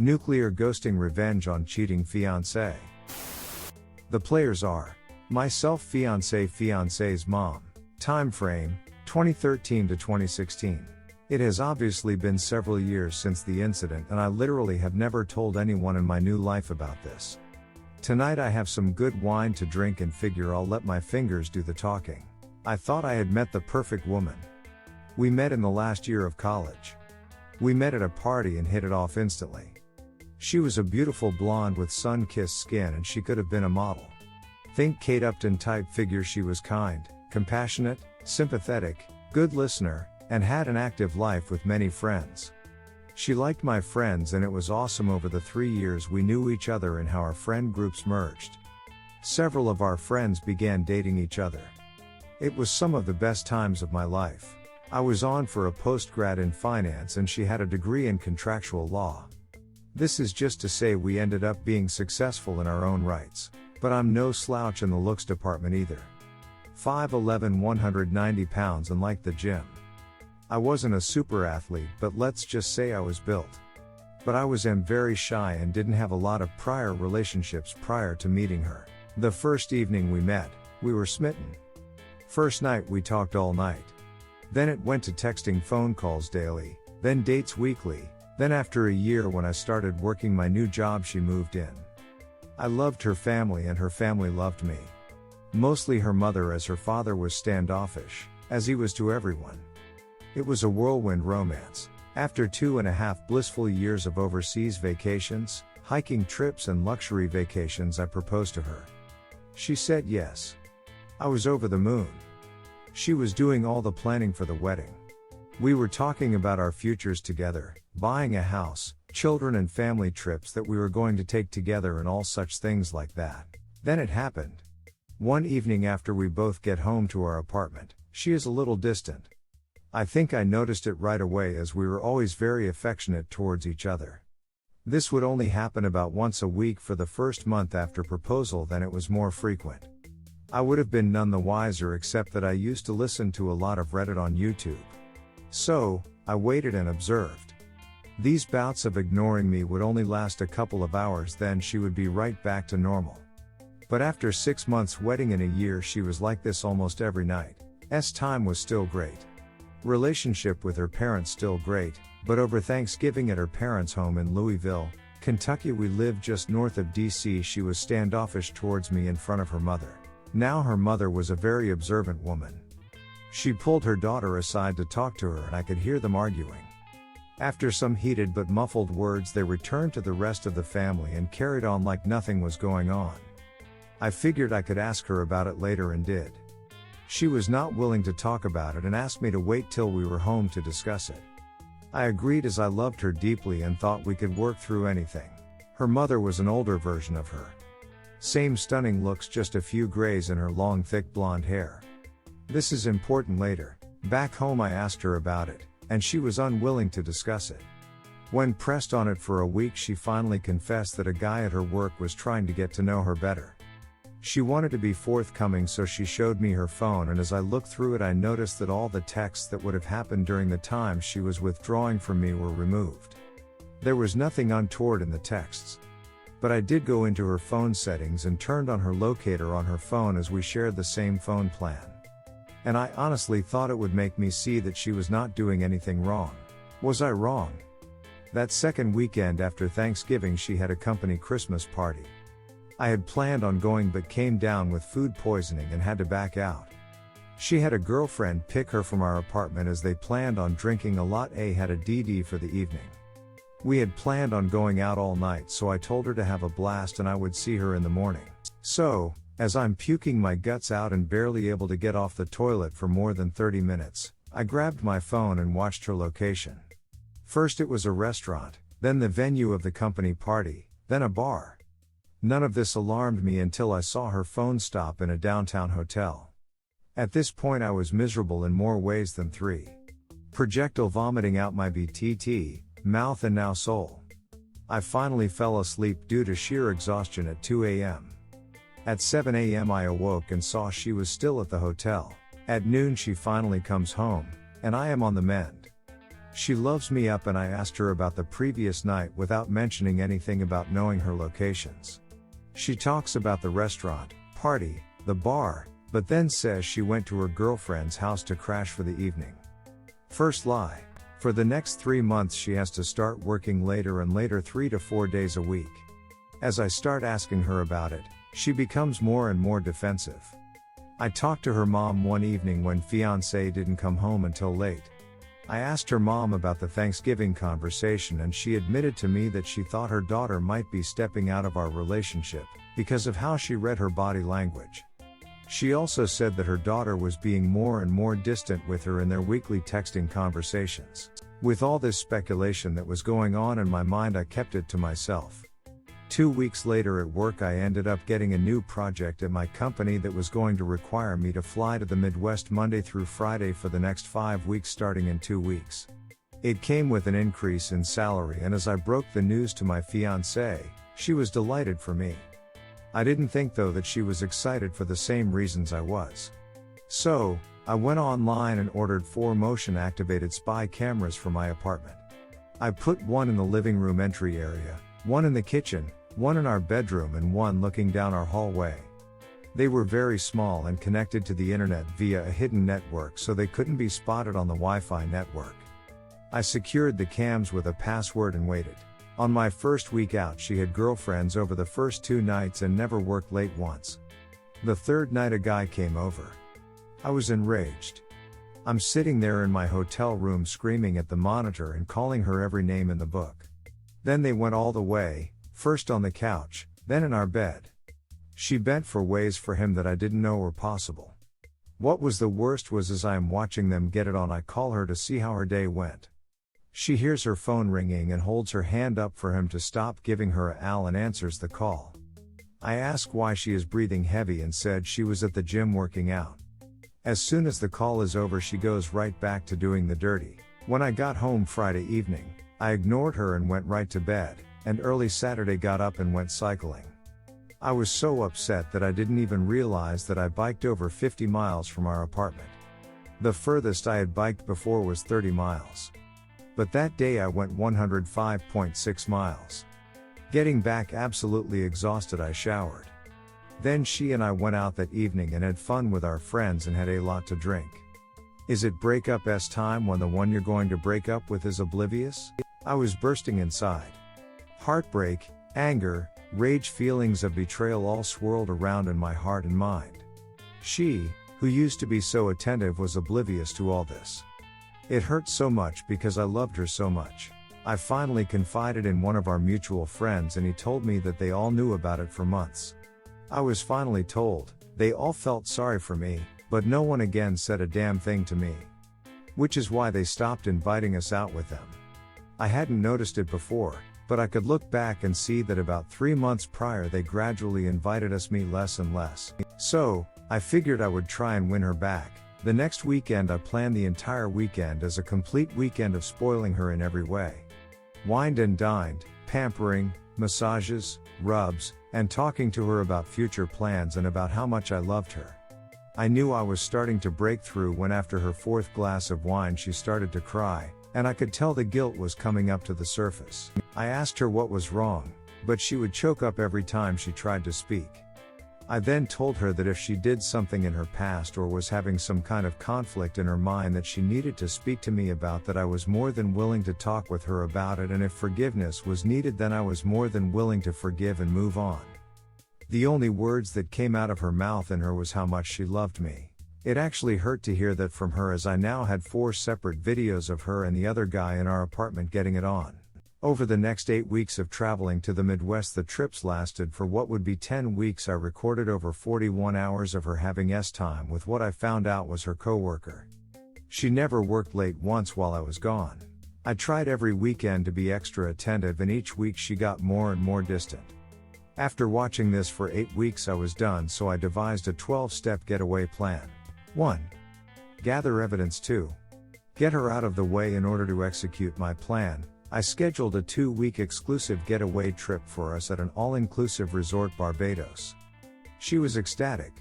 Nuclear ghosting revenge on cheating fiancé. The players are myself, fiancé, fiancé's mom. Time frame 2013 to 2016. It has obviously been several years since the incident, and I literally have never told anyone in my new life about this. Tonight I have some good wine to drink and figure I'll let my fingers do the talking. I thought I had met the perfect woman. We met in the last year of college. We met at a party and hit it off instantly. She was a beautiful blonde with sun-kissed skin, and she could have been a model. Think Kate Upton type figure. She was kind, compassionate, sympathetic, good listener, and had an active life with many friends. She liked my friends, and it was awesome over the 3 years we knew each other and how our friend groups merged. Several of our friends began dating each other. It was some of the best times of my life. I was on for a postgrad in finance and she had a degree in contractual law. This is just to say we ended up being successful in our own rights. But I'm no slouch in the looks department either. 5'11", 190 pounds, and like the gym. I wasn't a super athlete, but let's just say I was built. But I am very shy and didn't have a lot of prior relationships prior to meeting her. The first evening we met, we were smitten. First night we talked all night. Then it went to texting, phone calls daily, then dates weekly, then after a year when I started working my new job she moved in. I loved her family and her family loved me. Mostly her mother, as her father was standoffish, as he was to everyone. It was a whirlwind romance. After 2.5 blissful years of overseas vacations, hiking trips and luxury vacations, I proposed to her. She said yes. I was over the moon. She was doing all the planning for the wedding. We were talking about our futures together, buying a house, children and family trips that we were going to take together and all such things like that. Then it happened. One evening after we both get home to our apartment, she is a little distant. I think I noticed it right away, as we were always very affectionate towards each other. This would only happen about once a week for the first month after proposal, then it was more frequent. I would have been none the wiser, except that I used to listen to a lot of Reddit on YouTube. So, I waited and observed. These bouts of ignoring me would only last a couple of hours, then she would be right back to normal. But after 6 months wedding in a year, she was like this almost every night. Time was still great. Relationship with her parents still great, but over Thanksgiving at her parents' home in Louisville, Kentucky, we lived just north of DC, she was standoffish towards me in front of her mother. Now her mother was a very observant woman. She pulled her daughter aside to talk to her, and I could hear them arguing. After some heated but muffled words, they returned to the rest of the family and carried on like nothing was going on. I figured I could ask her about it later and did. She was not willing to talk about it and asked me to wait till we were home to discuss it. I agreed, as I loved her deeply and thought we could work through anything. Her mother was an older version of her. Same stunning looks, just a few grays in her long thick blonde hair. This is important later. Back home I asked her about it, and she was unwilling to discuss it. When pressed on it for a week, she finally confessed that a guy at her work was trying to get to know her better. She wanted to be forthcoming, so she showed me her phone, and as I looked through it I noticed that all the texts that would have happened during the time she was withdrawing from me were removed. There was nothing untoward in the texts. But I did go into her phone settings and turned on her locator on her phone, as we shared the same phone plan. And I honestly thought it would make me see that she was not doing anything wrong. Was I wrong? That second weekend after Thanksgiving she had a company Christmas party. I had planned on going but came down with food poisoning and had to back out. She had a girlfriend pick her from our apartment as they planned on drinking a lot. Had a DD for the evening. We had planned on going out all night, so I told her to have a blast and I would see her in the morning. So, as I'm puking my guts out and barely able to get off the toilet for more than 30 minutes, I grabbed my phone and watched her location. First it was a restaurant, then the venue of the company party, then a bar. None of this alarmed me until I saw her phone stop in a downtown hotel. At this point I was miserable in more ways than 3. Projectile vomiting out my BTT, mouth and now soul. I finally fell asleep due to sheer exhaustion at 2 a.m. At 7 a.m. I awoke and saw she was still at the hotel. At noon she finally comes home, and I am on the mend. She loves me up and I asked her about the previous night without mentioning anything about knowing her locations. She talks about the restaurant, party, the bar, but then says she went to her girlfriend's house to crash for the evening. First lie. For the next 3 months she has to start working later and later 3 to 4 days a week. As I start asking her about it, she becomes more and more defensive. I talked to her mom one evening when Fiance didn't come home until late. I asked her mom about the Thanksgiving conversation and she admitted to me that she thought her daughter might be stepping out of our relationship because of how she read her body language. She also said that her daughter was being more and more distant with her in their weekly texting conversations. With all this speculation that was going on in my mind, I kept it to myself. 2 weeks later at work I ended up getting a new project at my company that was going to require me to fly to the Midwest Monday through Friday for the next 5 weeks starting in 2 weeks. It came with an increase in salary, and as I broke the news to my fiancée, she was delighted for me. I didn't think though that she was excited for the same reasons I was. So, I went online and ordered 4 motion-activated spy cameras for my apartment. I put one in the living room entry area, one in the kitchen, one in our bedroom and one looking down our hallway. They were very small and connected to the internet via a hidden network so they couldn't be spotted on the Wi-Fi network. I secured the cams with a password and waited. On my first week out she had girlfriends over the first 2 nights and never worked late once. The third night a guy came over. I was enraged. I'm sitting there in my hotel room screaming at the monitor and calling her every name in the book. Then they went all the way, first on the couch, then in our bed. She bent for ways for him that I didn't know were possible. What was the worst was as I am watching them get it on I call her to see how her day went. She hears her phone ringing and holds her hand up for him to stop giving her a Al and answers the call. I ask why she is breathing heavy and said she was at the gym working out. As soon as the call is over she goes right back to doing the dirty. When I got home Friday evening, I ignored her and went right to bed, and early Saturday got up and went cycling. I was so upset that I didn't even realize that I biked over 50 miles from our apartment. The furthest I had biked before was 30 miles. But that day I went 105.6 miles. Getting back absolutely exhausted I showered. Then she and I went out that evening and had fun with our friends and had a lot to drink. Is it breakup-s time when the one you're going to break up with is oblivious? I was bursting inside. Heartbreak, anger, rage, feelings of betrayal all swirled around in my heart and mind. She, who used to be so attentive, was oblivious to all this. It hurt so much because I loved her so much. I finally confided in one of our mutual friends and he told me that they all knew about it for months. I was finally told. They all felt sorry for me, but no one again said a damn thing to me. Which is why they stopped inviting us out with them. I hadn't noticed it before, but I could look back and see that about 3 months prior they gradually invited us me less and less. So, I figured I would try and win her back. The next weekend I planned the entire weekend as a complete weekend of spoiling her in every way. Wined and dined, pampering, massages, rubs, and talking to her about future plans and about how much I loved her. I knew I was starting to break through when after her 4th glass of wine she started to cry, and I could tell the guilt was coming up to the surface. I asked her what was wrong, but she would choke up every time she tried to speak. I then told her that if she did something in her past or was having some kind of conflict in her mind that she needed to speak to me about, that I was more than willing to talk with her about it, and if forgiveness was needed then I was more than willing to forgive and move on. The only words that came out of her mouth in her was how much she loved me. It actually hurt to hear that from her, as I now had 4 separate videos of her and the other guy in our apartment getting it on. Over the next 8 weeks of traveling to the Midwest, the trips lasted for what would be 10 weeks. I recorded over 41 hours of her having time with what I found out was her coworker. She never worked late once while I was gone. I tried every weekend to be extra attentive, and each week she got more and more distant. After watching this for 8 weeks I was done, so I devised a 12-step getaway plan. 1. Gather evidence. 2. Get her out of the way. In order to execute my plan, I scheduled a 2-week exclusive getaway trip for us at an all-inclusive resort, Barbados. She was ecstatic.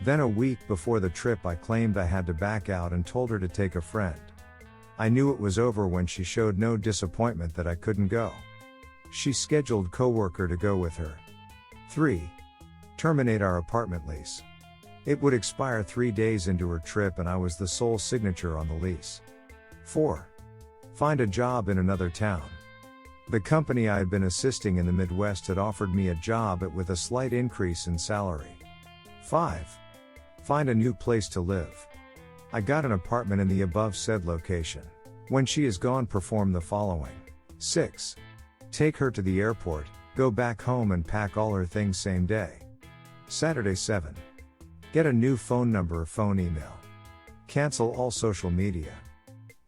Then a week before the trip I claimed I had to back out and told her to take a friend. I knew it was over when she showed no disappointment that I couldn't go. She scheduled Coworker to go with her. 3. Terminate our apartment lease. It would expire 3 days into her trip and I was the sole signature on the lease. 4. Find a job in another town. The company I had been assisting in the Midwest had offered me a job with a slight increase in salary. 5. Find a new place to live. I got an apartment in the above said location. When she is gone, perform the following. 6. Take her to the airport, go back home and pack all her things same day. Saturday 7. Get a new phone number or phone email. Cancel all social media.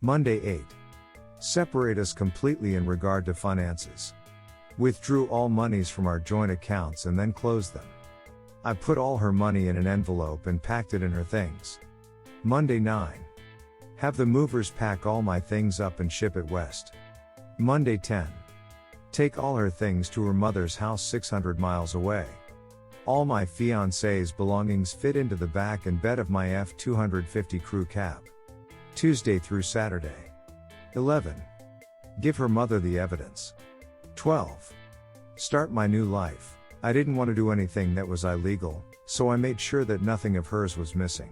Monday 8. Separate us completely in regard to finances. Withdrew all monies from our joint accounts and then closed them. I put all her money in an envelope and packed it in her things. Monday 9. Have the movers pack all my things up and ship it west. Monday 10. Take all her things to her mother's house 600 miles away. All my fiance's belongings fit into the back and bed of my F-250 crew cab. Tuesday through Saturday. 11. Give her mother the evidence. 12. Start my new life. I didn't want to do anything that was illegal, so I made sure that nothing of hers was missing.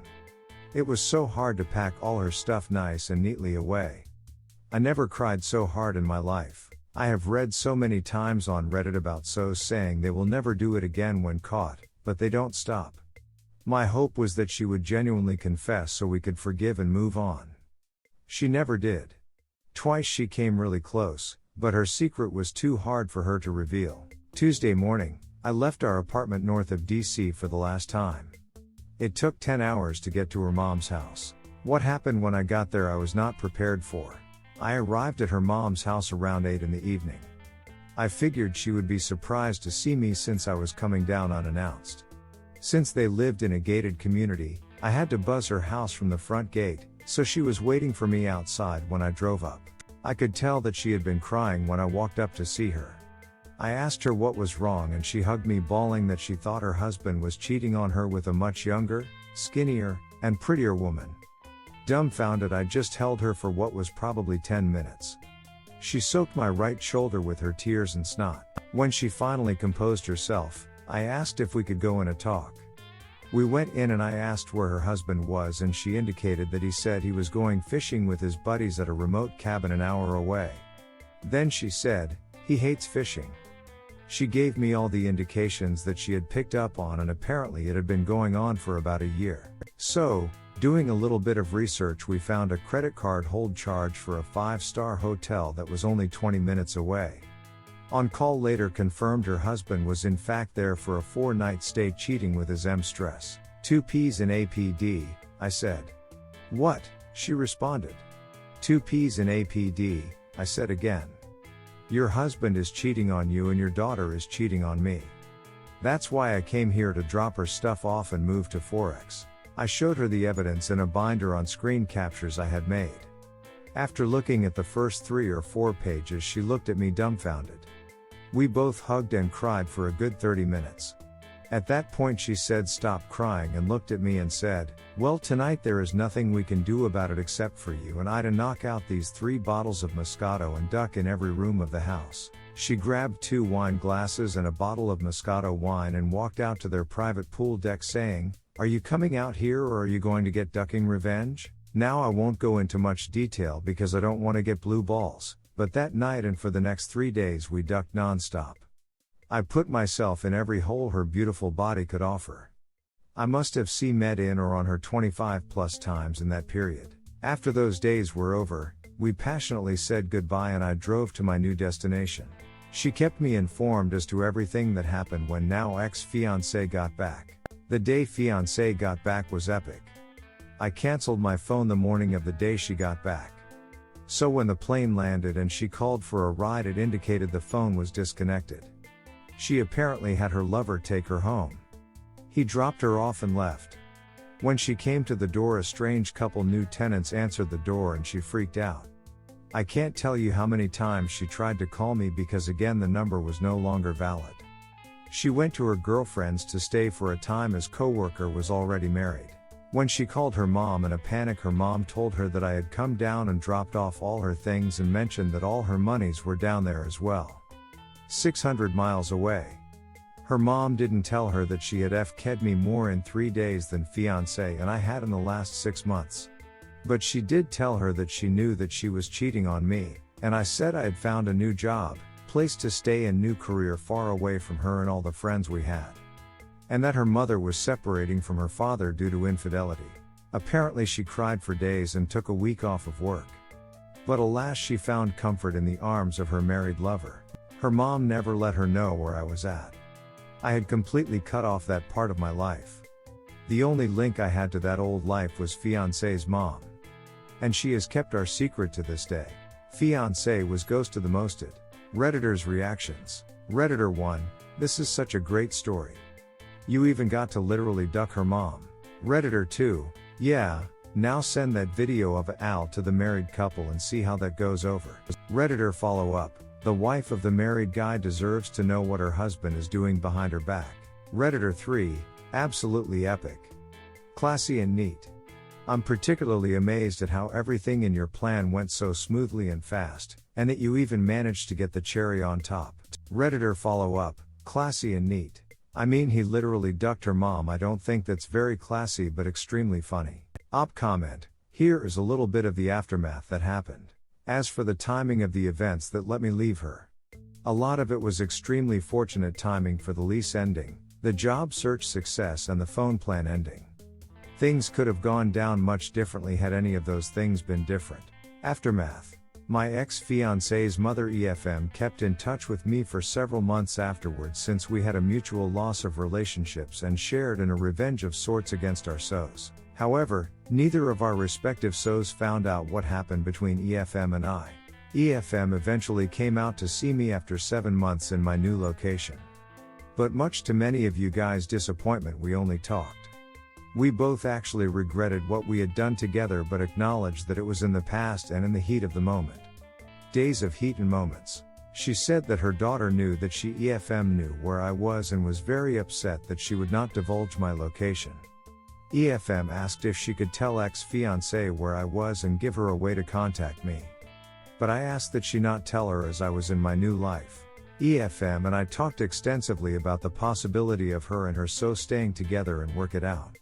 It was so hard to pack all her stuff nice and neatly away. I never cried so hard in my life. I have read so many times on Reddit about SOs saying they will never do it again when caught, but they don't stop. My hope was that she would genuinely confess so we could forgive and move on. She never did. Twice she came really close, but her secret was too hard for her to reveal. Tuesday morning, I left our apartment north of DC for the last time. It took 10 hours to get to her mom's house. What happened when I got there I was not prepared for. I arrived at her mom's house around 8 in the evening. I figured she would be surprised to see me since I was coming down unannounced. Since they lived in a gated community, I had to buzz her house from the front gate, so she was waiting for me outside when I drove up. I could tell that she had been crying when I walked up to see her. I asked her what was wrong and she hugged me, bawling that she thought her husband was cheating on her with a much younger, skinnier, and prettier woman. Dumbfounded, I just held her for what was probably 10 minutes. She soaked my right shoulder with her tears and snot. When she finally composed herself, I asked if we could go in a talk. We went in and I asked where her husband was and she indicated that he said he was going fishing with his buddies at a remote cabin an hour away. Then she said, he hates fishing. She gave me all the indications that she had picked up on, and apparently it had been going on for about a year. So, doing a little bit of research, we found a credit card hold charge for a 5-star hotel that was only 20 minutes away. On call later confirmed her husband was in fact there for a 4-night stay, cheating with his stress. 2 P's in APD, I said. What? She responded. 2 P's in APD, I said again. Your husband is cheating on you and your daughter is cheating on me. That's why I came here to drop her stuff off and move to Forex. I showed her the evidence in a binder on screen captures I had made. After looking at the first 3 or 4 pages, she looked at me dumbfounded. We both hugged and cried for a good 30 minutes. At that point she said stop crying and looked at me and said, well, tonight there is nothing we can do about it except for you and I to knock out these 3 bottles of Moscato and duck in every room of the house. She grabbed 2 wine glasses and a bottle of Moscato wine and walked out to their private pool deck saying, are you coming out here or are you going to get ducking revenge? Now I won't go into much detail because I don't want to get blue balls, but that night and for the next 3 days we ducked nonstop. I put myself in every hole her beautiful body could offer. I must have met in or on her 25 plus times in that period. After those days were over, we passionately said goodbye and I drove to my new destination. She kept me informed as to everything that happened when now ex-fiance got back. The day fiance got back was epic. I canceled my phone the morning of the day she got back. So when the plane landed and she called for a ride, it indicated the phone was disconnected. She apparently had her lover take her home. He dropped her off and left. When she came to the door, a strange couple new tenants answered the door and she freaked out. I can't tell you how many times she tried to call me because again the number was no longer valid. She went to her girlfriend's to stay for a time as Coworker was already married. When she called her mom in a panic, her mom told her that I had come down and dropped off all her things and mentioned that all her monies were down there as well. 600 miles away. Her mom didn't tell her that she had fk'd me more in 3 days than Fiance and I had in the last 6 months. But she did tell her that she knew that she was cheating on me, and I said I had found a new job, place to stay and new career far away from her and all the friends we had. And that her mother was separating from her father due to infidelity. Apparently she cried for days and took a week off of work. But alas, she found comfort in the arms of her married lover. Her mom never let her know where I was at. I had completely cut off that part of my life. The only link I had to that old life was Fiance's mom. And she has kept our secret to this day. Fiance was ghosted the mosted. Redditors' reactions. Redditor 1, this is such a great story. You even got to literally duck her mom. Redditor 2, yeah, now send that video of Al to the married couple and see how that goes over. Redditor follow up, the wife of the married guy deserves to know what her husband is doing behind her back. Redditor 3, absolutely epic. Classy and neat. I'm particularly amazed at how everything in your plan went so smoothly and fast, and that you even managed to get the cherry on top. Redditor follow up, classy and neat. I mean, he literally ducked her mom. I don't think that's very classy but extremely funny. Op comment, here is a little bit of the aftermath that happened. As for the timing of the events that let me leave her, a lot of it was extremely fortunate timing for the lease ending, the job search success and the phone plan ending. Things could have gone down much differently had any of those things been different. Aftermath. My ex-fiance's mother EFM kept in touch with me for several months afterwards since we had a mutual loss of relationships and shared in a revenge of sorts against our SOs. However, neither of our respective SOs found out what happened between EFM and I. EFM eventually came out to see me after 7 months in my new location. But much to many of you guys' disappointment, we only talked. We both actually regretted what we had done together but acknowledged that it was in the past and in the heat of the moment. Days of heat and moments. She said that her daughter knew that she EFM knew where I was and was very upset that she would not divulge my location. EFM asked if she could tell ex-fiancé where I was and give her a way to contact me. But I asked that she not tell her as I was in my new life. EFM and I talked extensively about the possibility of her and her SO staying together and work it out.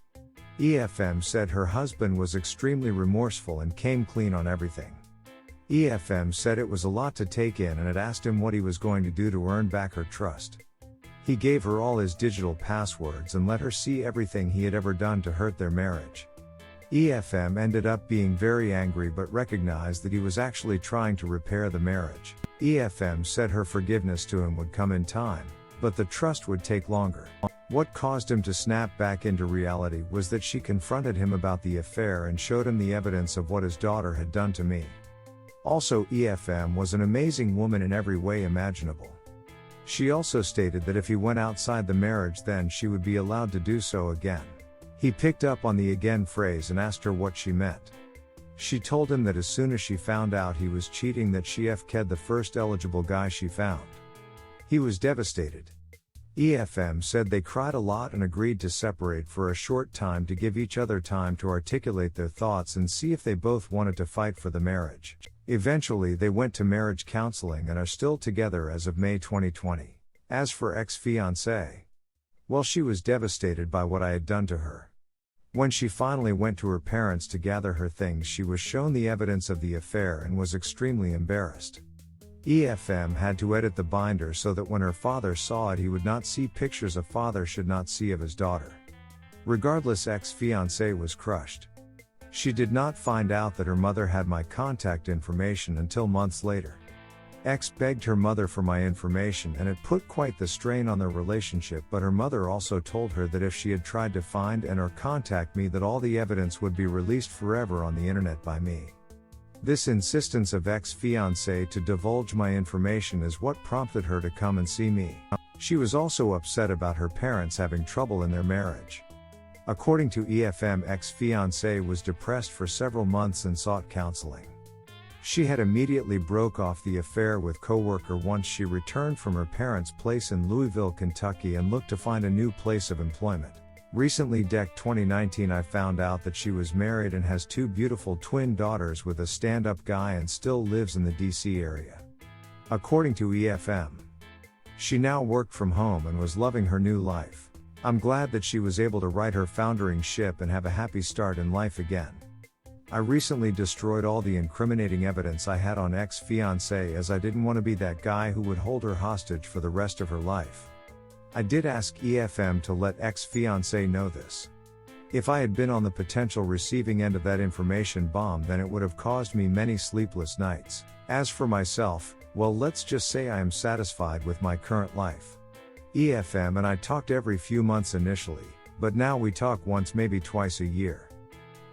EFM said her husband was extremely remorseful and came clean on everything. EFM said it was a lot to take in and had asked him what he was going to do to earn back her trust. He gave her all his digital passwords and let her see everything he had ever done to hurt their marriage. EFM ended up being very angry but recognized that he was actually trying to repair the marriage. EFM said her forgiveness to him would come in time, but the trust would take longer. What caused him to snap back into reality was that she confronted him about the affair and showed him the evidence of what his daughter had done to me. Also, EFM was an amazing woman in every way imaginable. She also stated that if he went outside the marriage, then she would be allowed to do so again. He picked up on the again phrase and asked her what she meant. She told him that as soon as she found out he was cheating, that she fk'd the first eligible guy she found. He was devastated. EFM said they cried a lot and agreed to separate for a short time to give each other time to articulate their thoughts and see if they both wanted to fight for the marriage. Eventually they went to marriage counseling and are still together as of May 2020. As for ex-fiancé, well, she was devastated by what I had done to her. When she finally went to her parents to gather her things, she was shown the evidence of the affair and was extremely embarrassed. EFM had to edit the binder so that when her father saw it, he would not see pictures a father should not see of his daughter. Regardless, ex-fiancé was crushed. She did not find out that her mother had my contact information until months later. Ex begged her mother for my information and it put quite the strain on their relationship, but her mother also told her that if she had tried to find and or contact me, that all the evidence would be released forever on the internet by me. This insistence of ex-fiancé to divulge my information is what prompted her to come and see me. She was also upset about her parents having trouble in their marriage. According to EFM, ex-fiancé was depressed for several months and sought counseling. She had immediately broke off the affair with Coworker once she returned from her parents' place in Louisville, Kentucky, and looked to find a new place of employment. Recently, Deck 2019, I found out that she was married and has 2 beautiful twin daughters with a stand-up guy and still lives in the DC area. According to EFM, she now worked from home and was loving her new life. I'm glad that she was able to right her foundering ship and have a happy start in life again. I recently destroyed all the incriminating evidence I had on ex-fiancé as I didn't want to be that guy who would hold her hostage for the rest of her life. I did ask EFM to let ex-fiancé know this. If I had been on the potential receiving end of that information bomb, then it would have caused me many sleepless nights. As for myself, well, let's just say I am satisfied with my current life. EFM and I talked every few months initially, but now we talk once, maybe twice a year.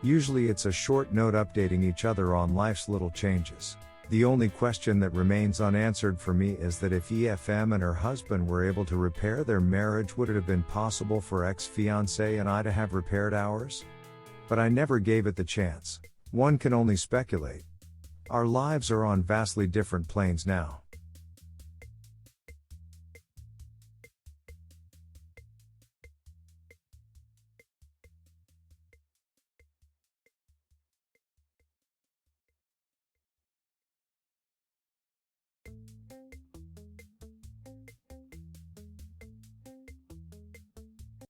Usually it's a short note updating each other on life's little changes. The only question that remains unanswered for me is that if EFM and her husband were able to repair their marriage, would it have been possible for ex-fiancé and I to have repaired ours? But I never gave it the chance. One can only speculate. Our lives are on vastly different planes now.